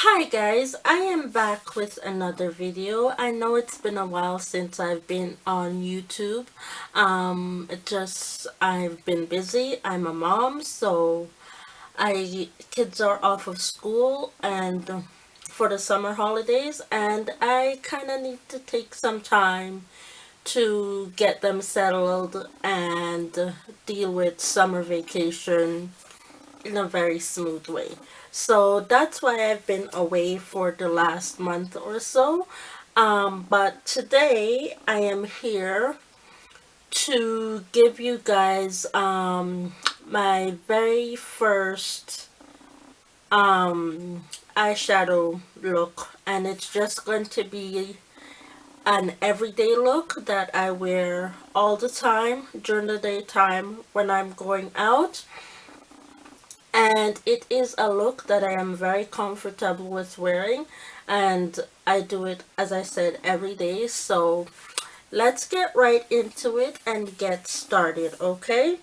Hi guys, I am back with another video. I know it's been a while since I've been on YouTube. I've been busy. I'm a mom, so kids are off of school and for the summer holidays, and I kind of need to take some time to get them settled and deal with summer vacation in a very smooth way. So that's why I've been away for the last month or so. But today I am here to give you guys my very first eyeshadow look, and it's just going to be an everyday look that I wear all the time during the daytime when I'm going out. And it is a look that I am very comfortable with wearing, and I do it, as I said, every day. So let's get right into it and get started, okay?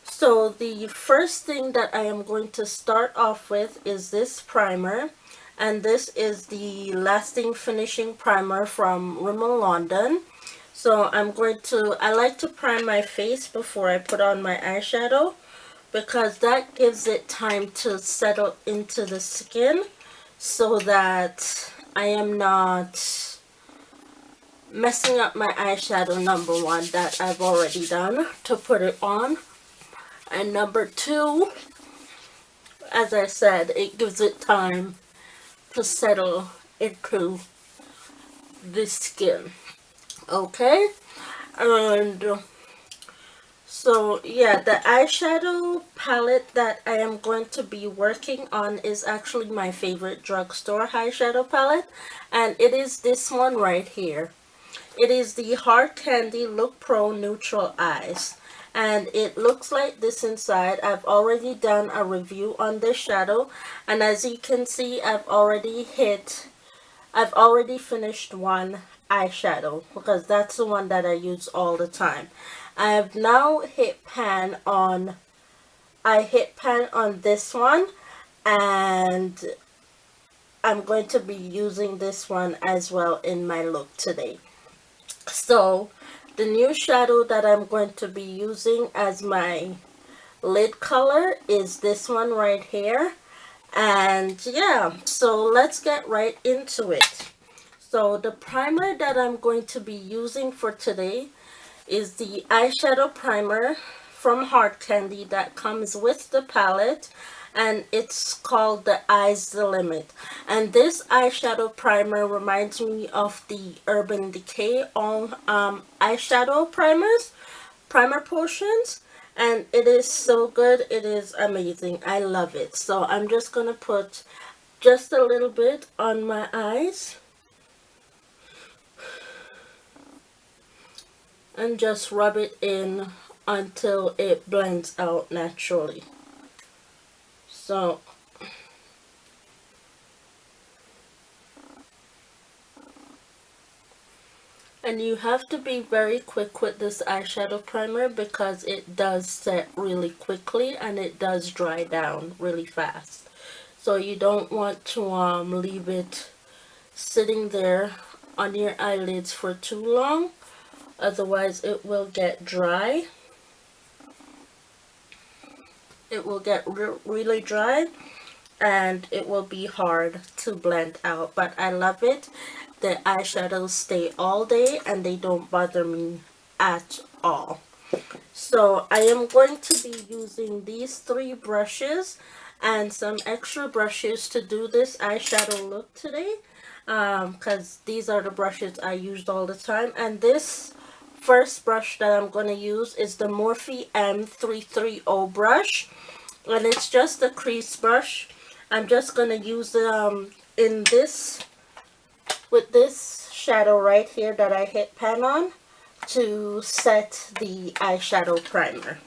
So the first thing that I am going to start off with is this primer, and this is the Lasting Finishing Primer from Rimmel London. So I like to prime my face before I put on my eyeshadow, because that gives it time to settle into the skin so that I am not messing up my eyeshadow, number one, that I've already done to put it on. And number two, as I said, it gives it time to settle into the skin. Okay? And so yeah, the eyeshadow palette that I am going to be working on is actually my favorite drugstore eyeshadow palette, and it is this one right here. It is the Hard Candy Look Pro Neutral Eyes, and it looks like this inside. I've already done a review on this shadow, and as you can see, I've already finished one eyeshadow, because that's the one that I use all the time. I've now hit pan on this one, and I'm going to be using this one as well in my look today. So the new shadow that I'm going to be using as my lid color is this one right here. And yeah, so let's get right into it. So the primer that I'm going to be using for today is the eyeshadow primer from Hard Candy that comes with the palette, and it's called the Eyes the Limit. And this eyeshadow primer reminds me of the Urban Decay eyeshadow primer potions, and it is so good. It is amazing. I love it. So I'm just gonna put just a little bit on my eyes and just rub it in until it blends out naturally. So and you have to be very quick with this eyeshadow primer, because it does set really quickly and it does dry down really fast. So you don't want to leave it sitting there on your eyelids for too long, otherwise it will get dry. It will get really dry and it will be hard to blend out, but I love it. The eyeshadows stay all day and they don't bother me at all. So I am going to be using these three brushes and some extra brushes to do this eyeshadow look today, because these are the brushes I used all the time. And this first brush that I'm going to use is the Morphe M330 brush, and it's just a crease brush. I'm just going to use with this shadow right here that I hit pan on to set the eyeshadow primer.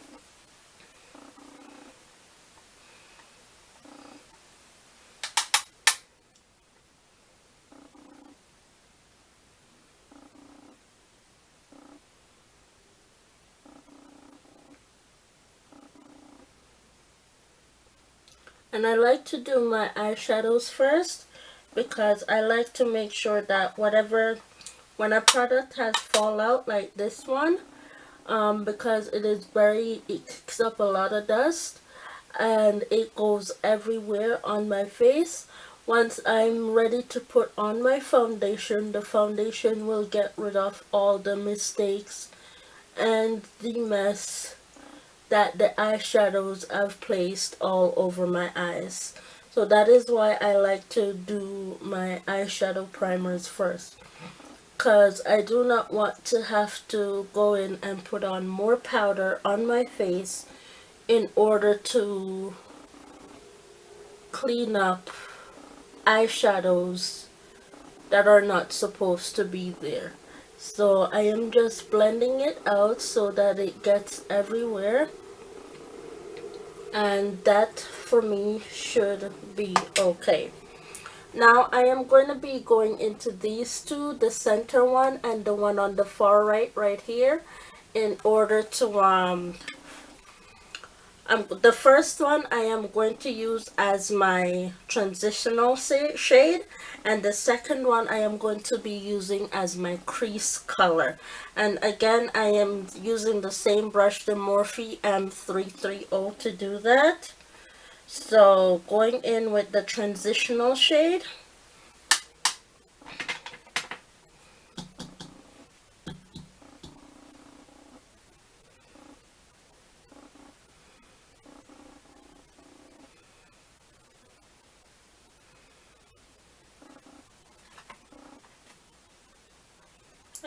And I like to do my eyeshadows first, because I like to make sure that when a product has fallout like this one, because it kicks up a lot of dust and it goes everywhere on my face. Once I'm ready to put on my foundation, the foundation will get rid of all the mistakes and the mess that the eyeshadows have placed all over my eyes. So that is why I like to do my eyeshadow primers first, because I do not want to have to go in and put on more powder on my face in order to clean up eyeshadows that are not supposed to be there. So I am just blending it out so that it gets everywhere, and that for me should be okay. Now I am going to be going into these two, the center one and the one on the far right here, in order to the first one I am going to use as my transitional shade, and the second one I am going to be using as my crease color. And again, I am using the same brush, the Morphe M330, to do that. So going in with the transitional shade.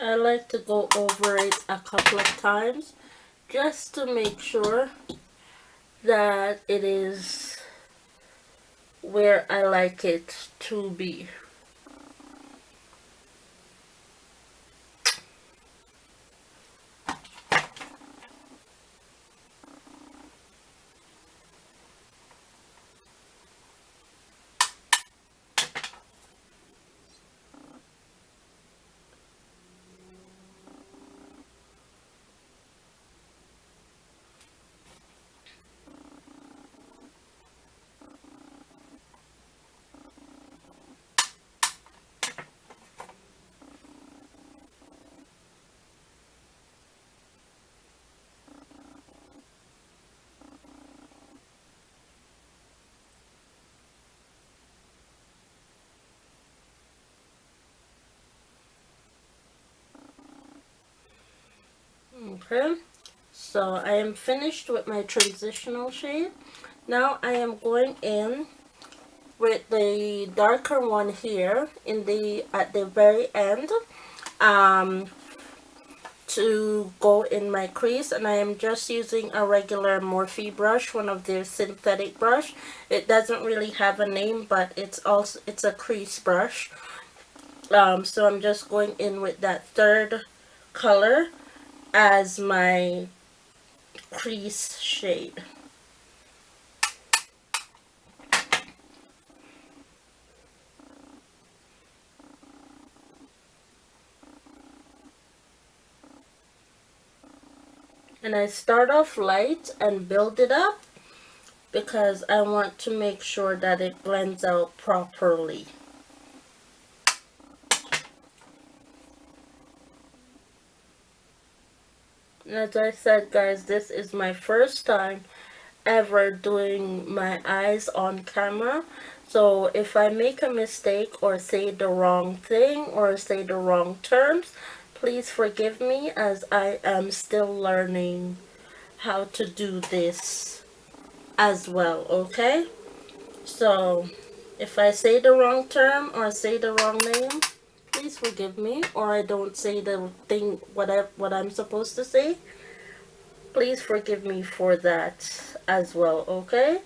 I like to go over it a couple of times just to make sure that it is where I like it to be. Okay, so I am finished with my transitional shade. Now I am going in with the darker one here at the very end to go in my crease, and I am just using a regular Morphe brush, one of their synthetic brush. It doesn't really have a name, but it's a crease brush. So I'm just going in with that third color as my crease shade. And I start off light and build it up because I want to make sure that it blends out properly. And as I said, guys, this is my first time ever doing my eyes on camera. So if I make a mistake or say the wrong thing or say the wrong terms, please forgive me, as I am still learning how to do this as well, okay? So if I say the wrong term or say the wrong name, please forgive me, or I don't say the thing what I'm supposed to say. Please forgive me for that as well, okay?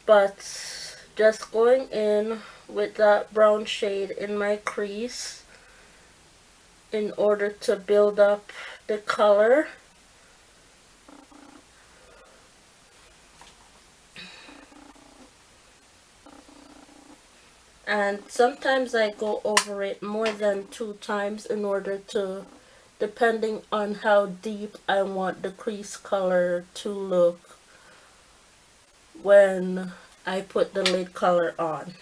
But just going in with that brown shade in my crease in order to build up the color. And sometimes I go over it more than 2 times in order to, depending on how deep I want the crease color to look when I put the lid color on.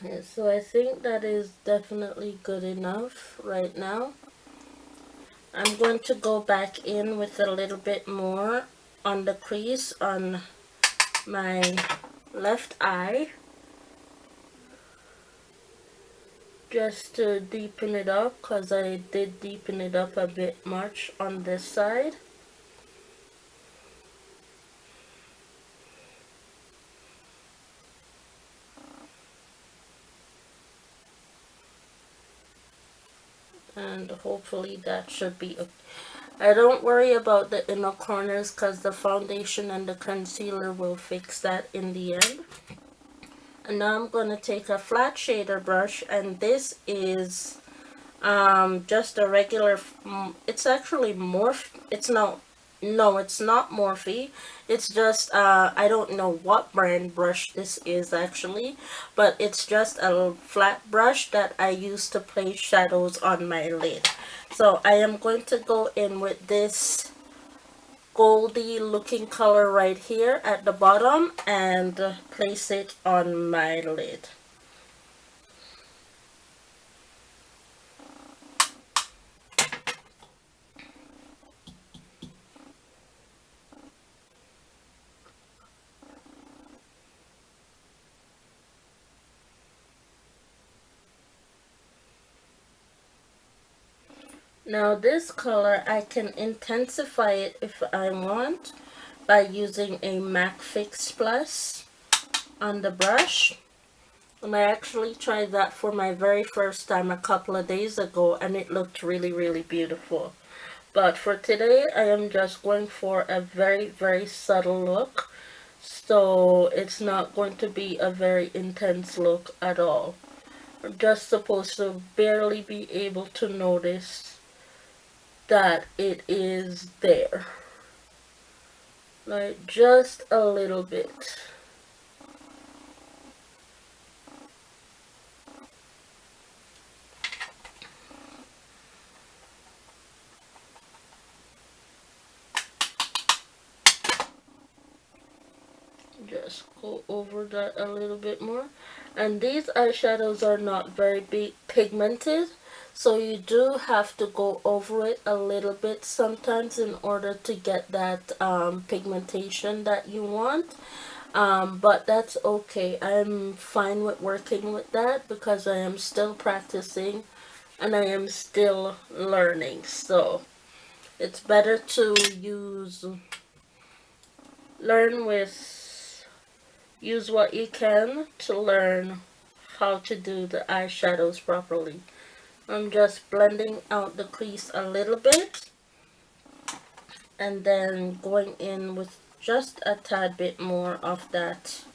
Yeah, so I think that is definitely good enough right now. I'm going to go back in with a little bit more on the crease on my left eye, just to deepen it up, because I did deepen it up a bit much on this side. And hopefully that should be okay. I don't worry about the inner corners because the foundation and the concealer will fix that in the end. And now I'm going to take a flat shader brush, and this is just a regular, it's actually Morphe, it's no, it's not Morphe, it's just, I don't know what brand brush this is actually, but it's just a flat brush that I use to place shadows on my lid. So I am going to go in with this goldy looking color right here at the bottom and place it on my lid. Now this color, I can intensify it if I want by using a MAC Fix Plus on the brush. And I actually tried that for my very first time a couple of days ago, and it looked really, really beautiful. But for today, I am just going for a very, very subtle look. So it's not going to be a very intense look at all. I'm just supposed to barely be able to notice that it is there, like just a little bit. Just go over that a little bit more. And these eyeshadows are not very big pigmented, so you do have to go over it a little bit sometimes in order to get that pigmentation that you want. But that's okay. I'm fine with working with that because I am still practicing and I am still learning. So it's better to use what you can to learn how to do the eyeshadows properly. I'm just blending out the crease a little bit and then going in with just a tad bit more of that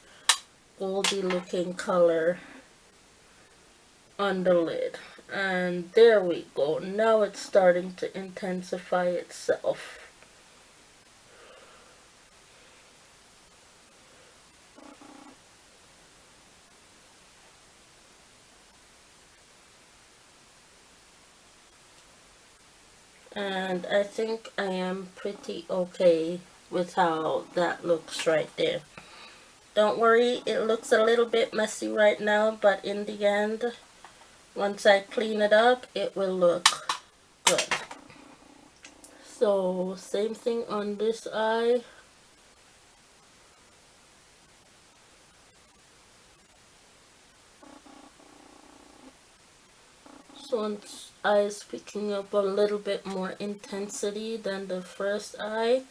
goldy looking color on the lid. And there we go. Now it's starting to intensify itself. And I think I am pretty okay with how that looks right there. Don't worry, it looks a little bit messy right now, but in the end, once I clean it up, it will look good. So, same thing on this eye. So one eye is picking up a little bit more intensity than the first eye.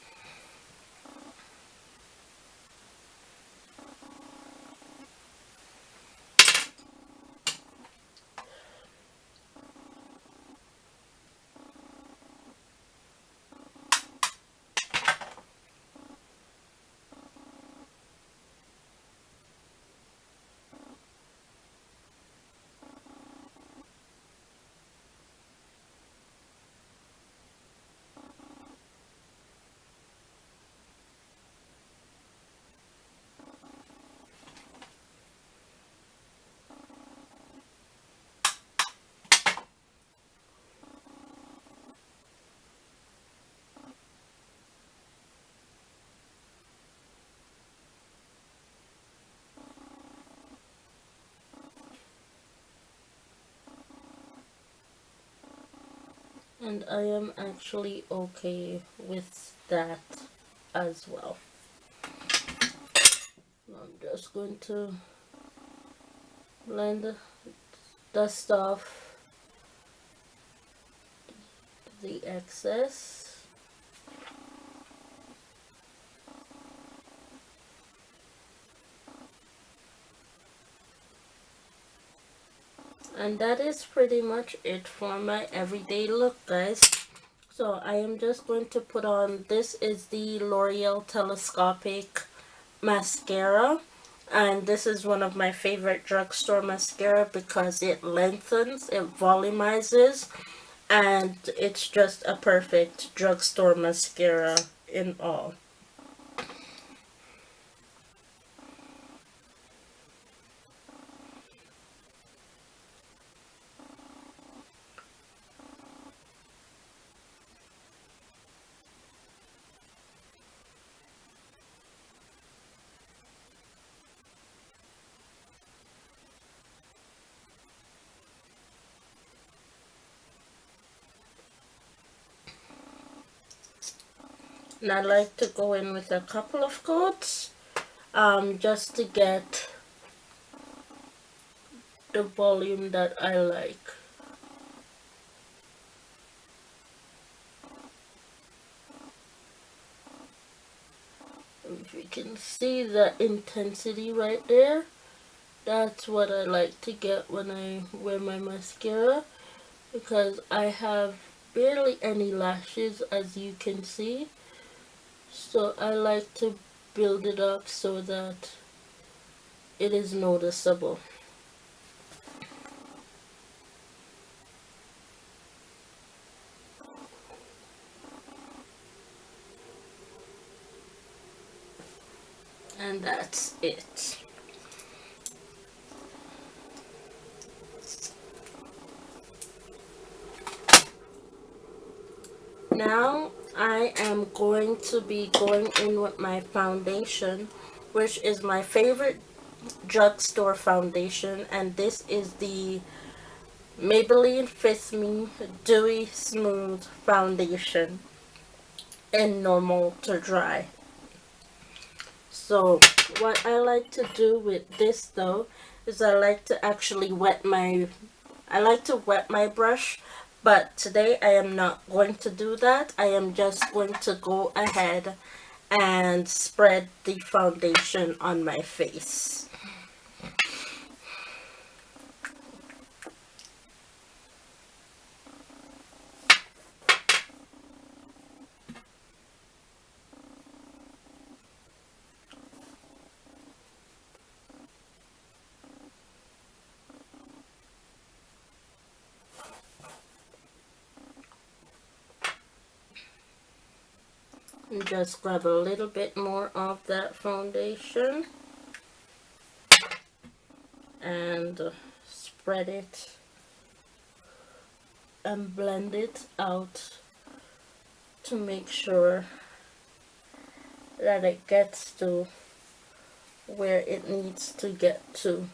And I am actually okay with that as well. I'm just going to blend, dust off the excess. And that is pretty much it for my everyday look, guys. So I am just going to put on, this is the L'Oreal Telescopic Mascara. And this is one of my favorite drugstore mascara because it lengthens, it volumizes, and it's just a perfect drugstore mascara in all. And I like to go in with a couple of coats just to get the volume that I like. If you can see the intensity right there, that's what I like to get when I wear my mascara, because I have barely any lashes, as you can see. So I like to build it up so that it is noticeable. And that's it. Now I am going to be going in with my foundation, which is my favorite drugstore foundation, and this is the Maybelline Fit Me Dewy Smooth Foundation in normal to dry. So what I like to do with this though is I like to actually wet my brush, but today I am not going to do that. I am just going to go ahead and spread the foundation on my face. And just grab a little bit more of that foundation and spread it and blend it out to make sure that it gets to where it needs to get to.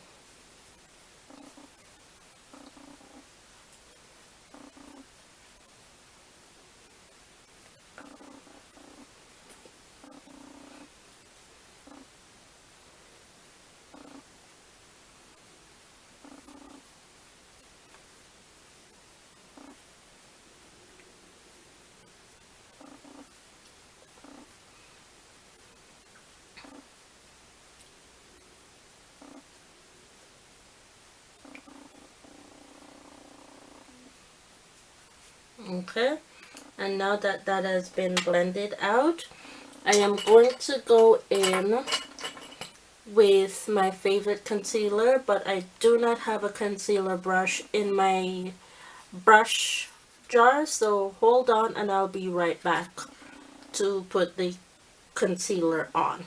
Okay, and now that that has been blended out, I am going to go in with my favorite concealer, but I do not have a concealer brush in my brush jar, so hold on and I'll be right back to put the concealer on.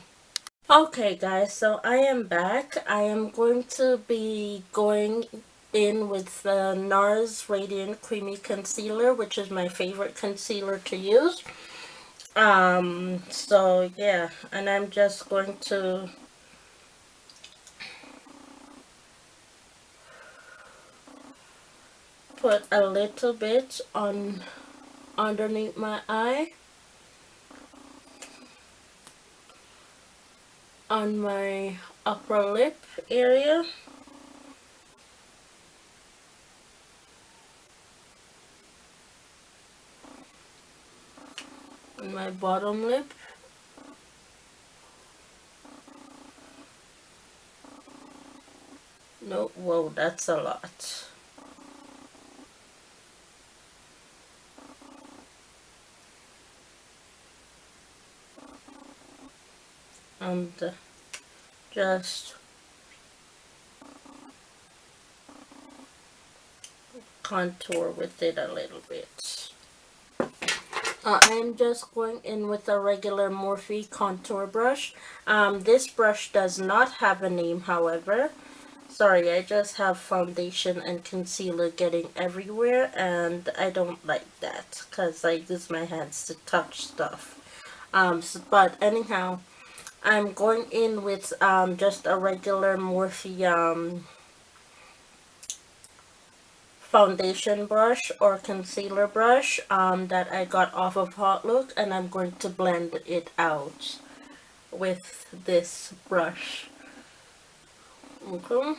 Okay guys, so I am back. I am going to be going in with the Nars Radiant Creamy Concealer, which is my favorite concealer to use. So yeah, and I'm just going to put a little bit on underneath my eye, on my upper lip area, and my bottom lip, no, whoa, that's a lot. And just contour with it a little bit. I'm just going in with a regular Morphe contour brush. This brush does not have a name, however. Sorry, I just have foundation and concealer getting everywhere, and I don't like that because I use my hands to touch stuff. But anyhow, I'm going in with just a regular Morphe foundation brush or concealer brush that I got off of Hot Look, and I'm going to blend it out with this brush. Okay.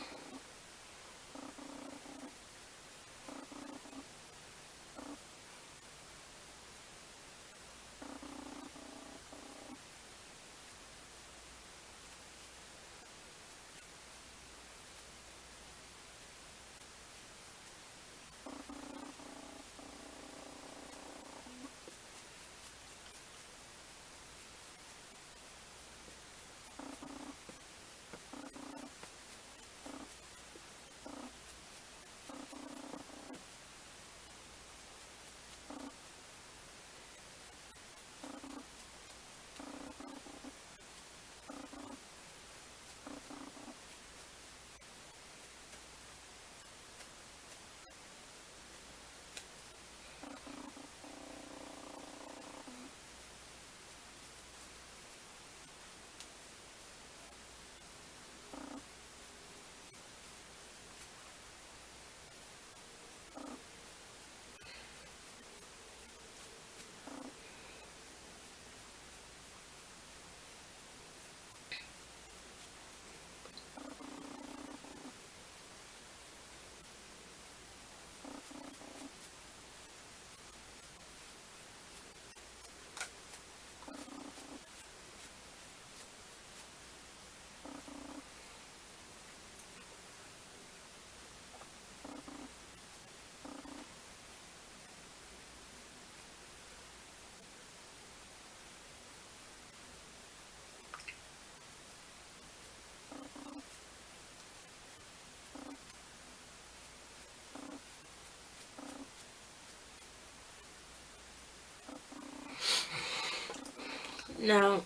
Now,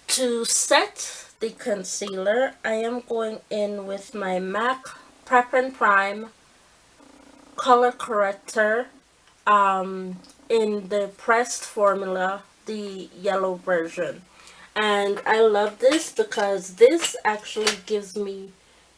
to set the concealer, I am going in with my MAC Prep+Prime color corrector in the pressed formula, the yellow version. And I love this because this actually gives me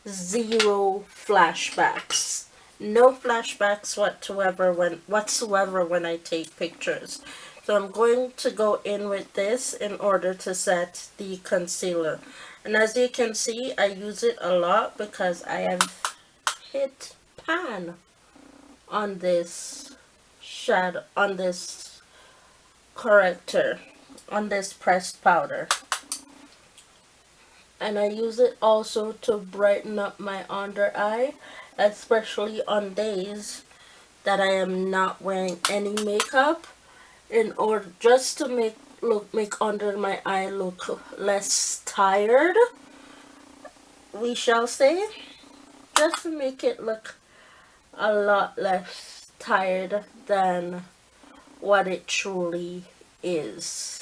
zero flashbacks. No flashbacks whatsoever when I take pictures. So I'm going to go in with this in order to set the concealer. And as you can see, I use it a lot because I have hit pan on this shadow, on this corrector, on this pressed powder. And I use it also to brighten up my under eye, especially on days that I am not wearing any makeup, in order just to make under my eye look less tired, we shall say, just to make it look a lot less tired than what it truly is.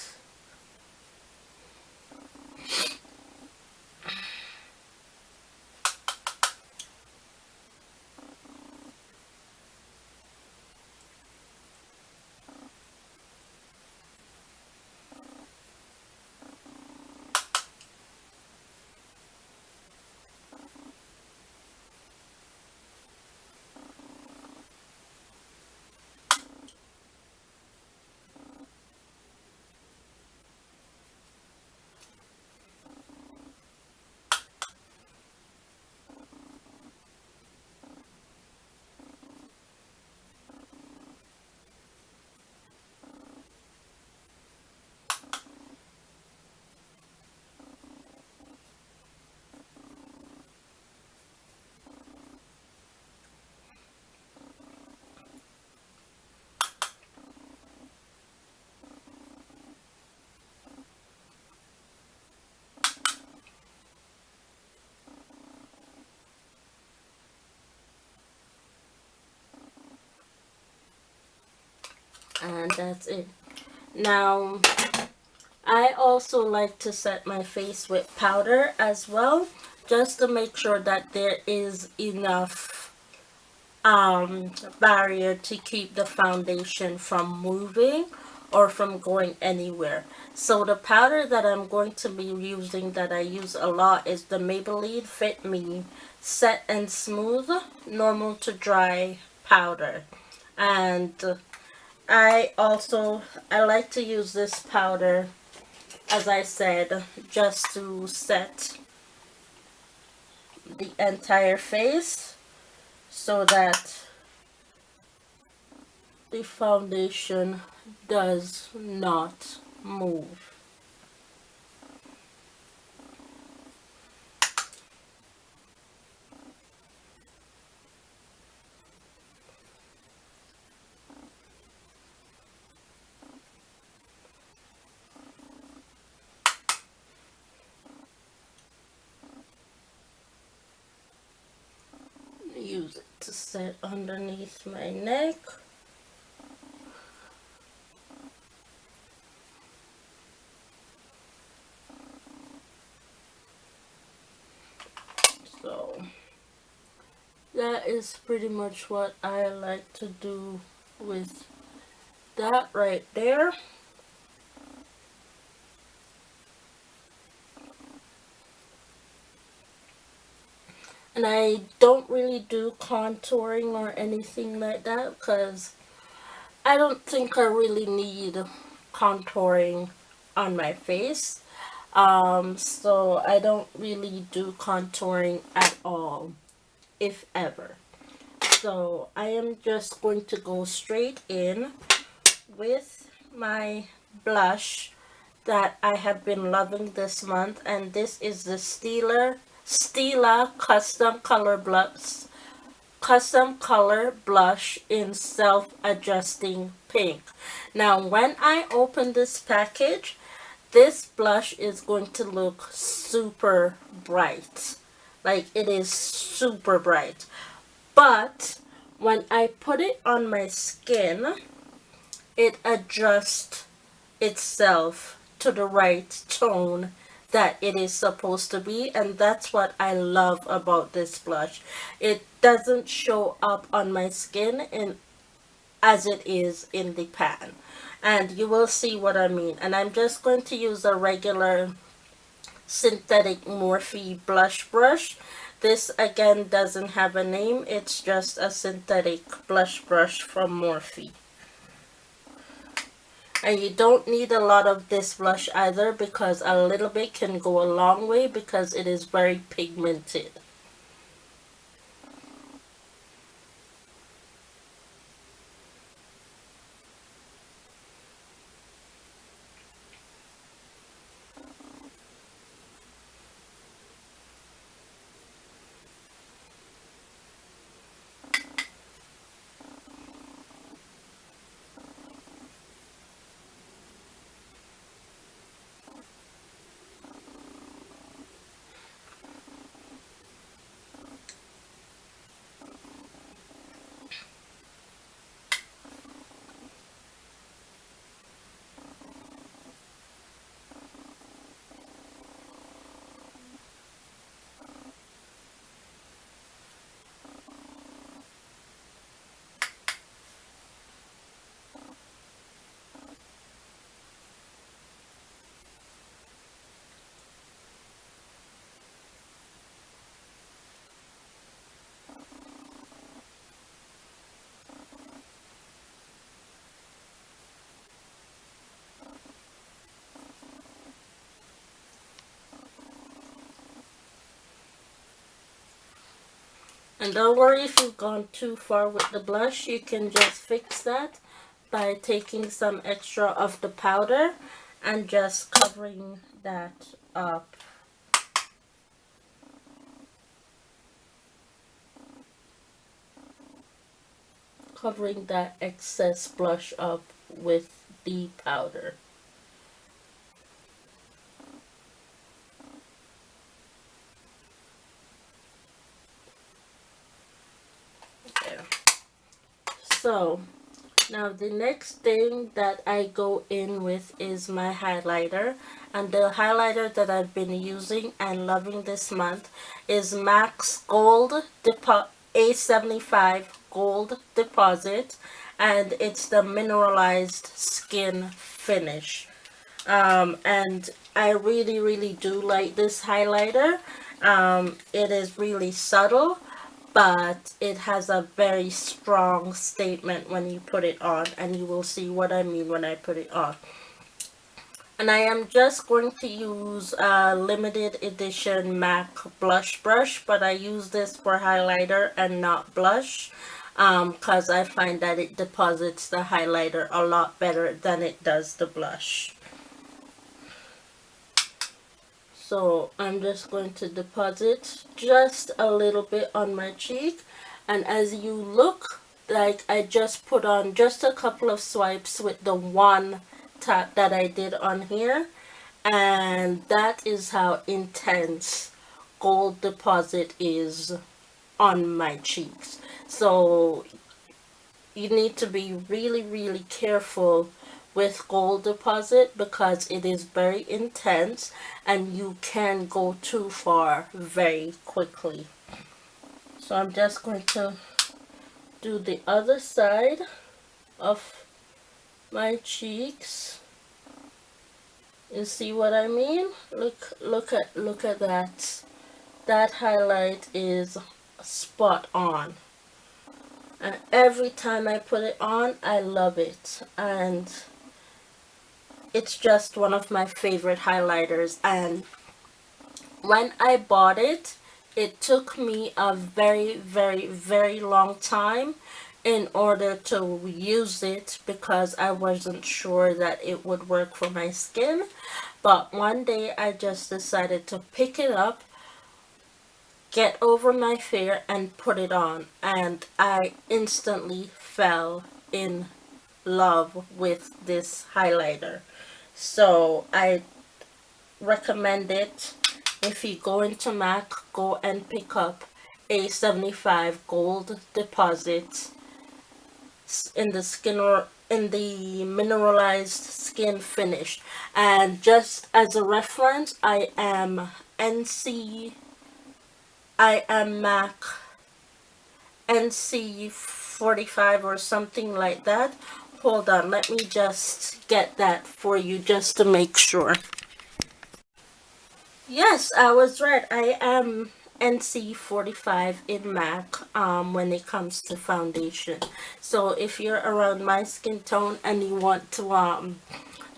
And that's it. Now, I also like to set my face with powder as well, just to make sure that there is enough barrier to keep the foundation from moving or from going anywhere. So the powder that I'm going to be using, that I use a lot, is the Maybelline Fit Me Set+Smooth Normal to Dry powder. And I like to use this powder, as I said, just to set the entire face so that the foundation does not move. Use it to set underneath my neck. So that is pretty much what I like to do with that right there. And I don't really do contouring or anything like that because I don't think I really need contouring on my face. So I don't really do contouring at all, if ever. So I am just going to go straight in with my blush that I have been loving this month, and this is the Stilla Custom Color Blush in Self-Adjusting Pink. Now, when I open this package, this blush is going to look super bright. Like, it is super bright. But when I put it on my skin, it adjusts itself to the right tone that it is supposed to be, and that's what I love about this blush. It doesn't show up on my skin as it is in the pan, and you will see what I mean. And I'm just going to use a regular synthetic Morphe blush brush. This again doesn't have a name, it's just a synthetic blush brush from Morphe. And you don't need a lot of this blush either, because a little bit can go a long way because it is very pigmented. And don't worry if you've gone too far with the blush, you can just fix that by taking some extra of the powder and just covering that up. Covering that excess blush up with the powder. There. So Now the next thing that I go in with is my highlighter, and the highlighter that I've been using and loving this month is MAC's A75 Gold Deposit, and it's the mineralized skin finish. And I really do like this highlighter. It is really subtle, but it has a very strong statement when you put it on, and you will see what I mean when I put it on. And I am just going to use a limited edition MAC blush brush, but I use this for highlighter and not blush, because I find that it deposits the highlighter a lot better than it does the blush. So I'm just going to deposit just a little bit on my cheek, and as you look, like I just put on just a couple of swipes with the one tap that I did on here, and that is how intense gold deposit is on my cheeks. So you need to be really careful with gold deposit because it is very intense and you can go too far very quickly. So I'm just going to do the other side of my cheeks. You see what I mean? Look at that. That highlight is spot on. And every time I put it on, I love it. And it's just one of my favorite highlighters. And when I bought it, it took me a very long time in order to use it because I wasn't sure that it would work for my skin. But one day I just decided to pick it up, get over my fear, and put it on, and I instantly fell in love with this highlighter. So I recommend it. If you go into MAC, go and pick up A75 Gold Deposit in the mineralized skin finish. And just as a reference, I am MAC NC 45 or something like that. Hold on, let me just get that for you just to make sure. Yes, I was right. I am NC 45 in MAC when it comes to foundation. So if you're around my skin tone and you want to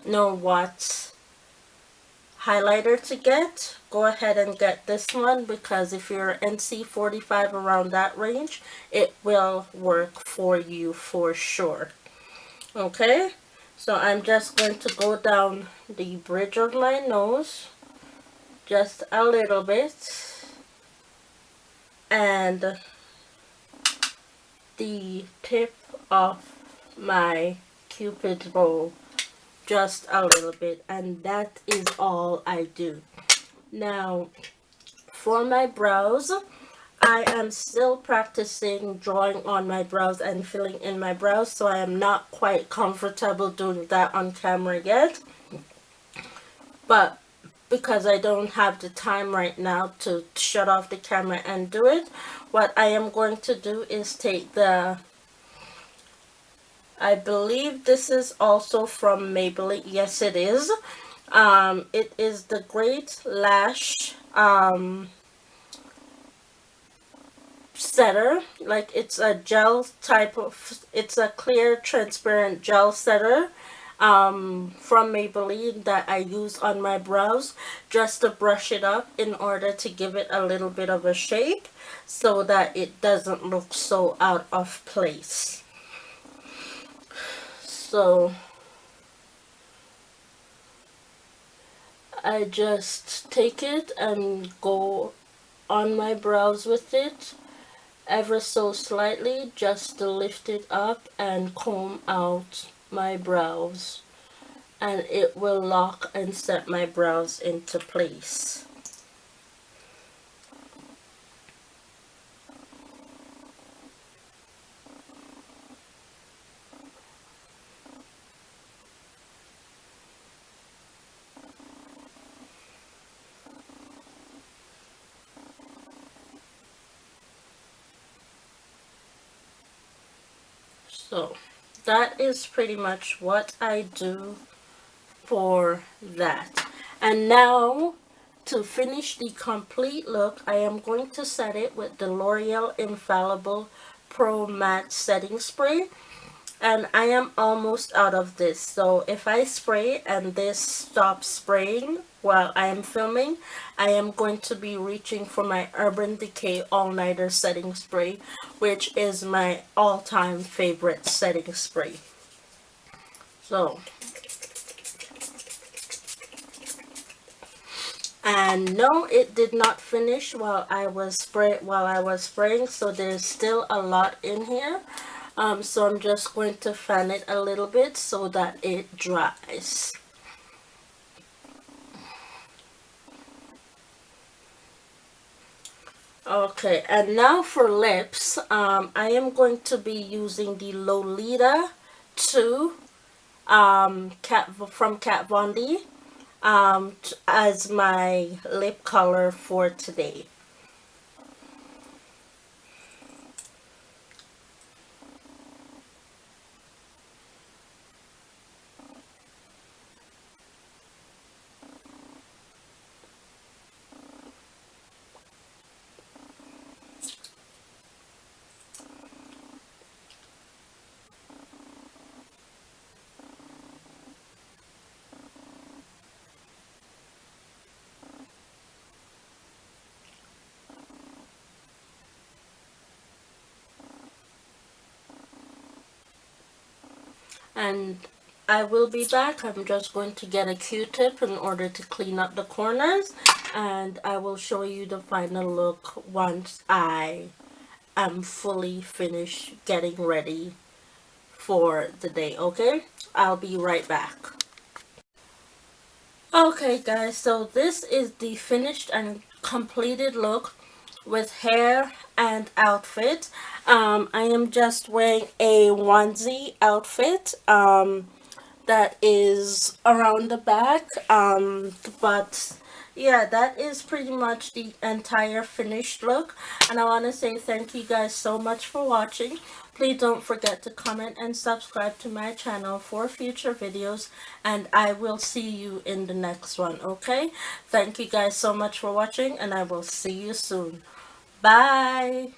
know what highlighter to get, go ahead and get this one, because if you're NC 45 around that range, it will work for you for sure. Okay, so I'm just going to go down the bridge of my nose just a little bit, and the tip of my cupid's bow just a little bit, and that is all I do. Now for my brows, I am still practicing drawing on my brows and filling in my brows, so I am not quite comfortable doing that on camera yet. But because I don't have the time right now to shut off the camera and do it, what I am going to do is take the, I believe this is also from Maybelline. Yes, it is. It is the Great Lash setter. Like, it's a gel type of, it's a clear transparent gel setter from Maybelline that I use on my brows just to brush it up in order to give it a little bit of a shape so that it doesn't look so out of place. So I just take it and go on my brows with it ever so slightly just to lift it up and comb out my brows, and it will lock and set my brows into place. So that is pretty much what I do for that. And now, to finish the complete look, I am going to set it with the L'Oreal Infallable Pro Matte Setting Spray. And I am almost out of this, so if I spray and this stops spraying while I am filming, I am going to be reaching for my Urban Decay All-Nighter Setting Spray, which is my all-time favorite setting spray. So, and no, it did not finish while I was spraying, so there's still a lot in here. So I'm just going to fan it a little bit so that it dries. Okay, and now for lips, I am going to be using the Lolitta 2 from Kat Von D as my lip color for today. And I will be back. I'm just going to get a Q-tip in order to clean up the corners, and I will show you the final look once I am fully finished getting ready for the day. Okay, I'll be right back. Okay guys, so this is the finished and completed look with hair and outfit. I am just wearing a onesie outfit that is around the back, but yeah, that is pretty much the entire finished look, and I want to say thank you guys so much for watching. Please don't forget to comment and subscribe to my channel for future videos, and I will see you in the next one. Okay, thank you guys so much for watching, and I will see you soon. Bye.